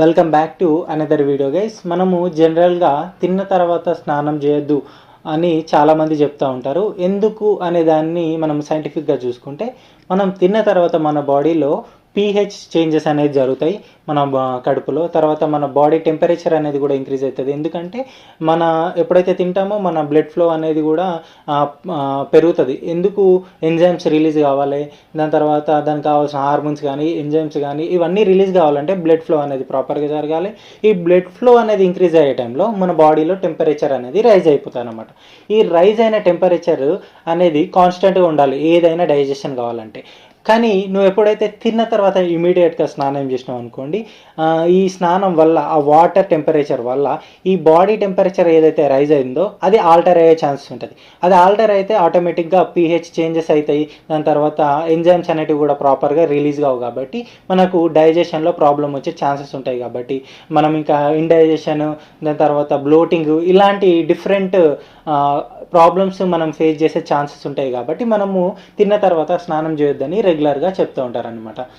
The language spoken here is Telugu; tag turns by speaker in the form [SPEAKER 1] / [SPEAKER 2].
[SPEAKER 1] Welcome back to another video guys. మనము జనరల్గా తిన్న తర్వాత స్నానం చేయొద్దు అని చాలామంది చెప్తూ ఉంటారు. ఎందుకు అనే దాన్ని మనం సైంటిఫిక్గా చూసుకుంటే, మనం తిన్న తర్వాత మన బాడీలో పీహెచ్ చేంజెస్ అనేది జరుగుతాయి మన కడుపులో. తర్వాత మన బాడీ టెంపరేచర్ అనేది కూడా ఇంక్రీజ్ అవుతుంది. ఎందుకంటే మన ఎప్పుడైతే తింటామో మన బ్లడ్ ఫ్లో అనేది కూడా పెరుగుతుంది. ఎందుకు ఎంజైమ్స్ రిలీజ్ కావాలి, దాని తర్వాత దానికి కావాల్సిన హార్మోన్స్ కానీ ఎంజైమ్స్ కానీ ఇవన్నీ రిలీజ్ కావాలంటే బ్లడ్ ఫ్లో అనేది ప్రాపర్గా జరగాలి. ఈ బ్లడ్ ఫ్లో అనేది ఇంక్రీజ్ అయ్యే టైంలో మన బాడీలో టెంపరేచర్ అనేది రైజ్ అయిపోతుంది అనమాట. ఈ రైజ్ అయిన టెంపరేచర్ అనేది కాన్స్టెంట్గా ఉండాలి ఏదైనా డైజెషన్ కావాలంటే. కానీ నువ్వు ఎప్పుడైతే తిన్న తర్వాత ఇమీడియట్గా స్నానం చేసినావు అనుకోండి, ఈ స్నానం వల్ల ఆ వాటర్ టెంపరేచర్ వల్ల ఈ బాడీ టెంపరేచర్ ఏదైతే రైజ్ అయిందో అది ఆల్టర్ అయ్యే ఛాన్సెస్ ఉంటుంది. అది ఆల్టర్ అయితే ఆటోమేటిక్గా పీహెచ్ చేంజెస్ అవుతాయి. దాని తర్వాత ఎంజైమ్స్ అనేటివి కూడా ప్రాపర్గా రిలీజ్ కావు కాబట్టి మనకు డైజెషన్లో ప్రాబ్లం వచ్చే ఛాన్సెస్ ఉంటాయి. కాబట్టి మనం ఇంకా ఇండైజెషన్, దాని తర్వాత బ్లోటింగ్ ఇలాంటి డిఫరెంట్ ప్రాబ్లమ్స్ మనం ఫేస్ చేసే ఛాన్సెస్ ఉంటాయి. కాబట్టి మనము తిన్న తర్వాత స్నానం చేయొద్దని రెగ్యులర్గా చెప్తూ ఉంటారనమాట.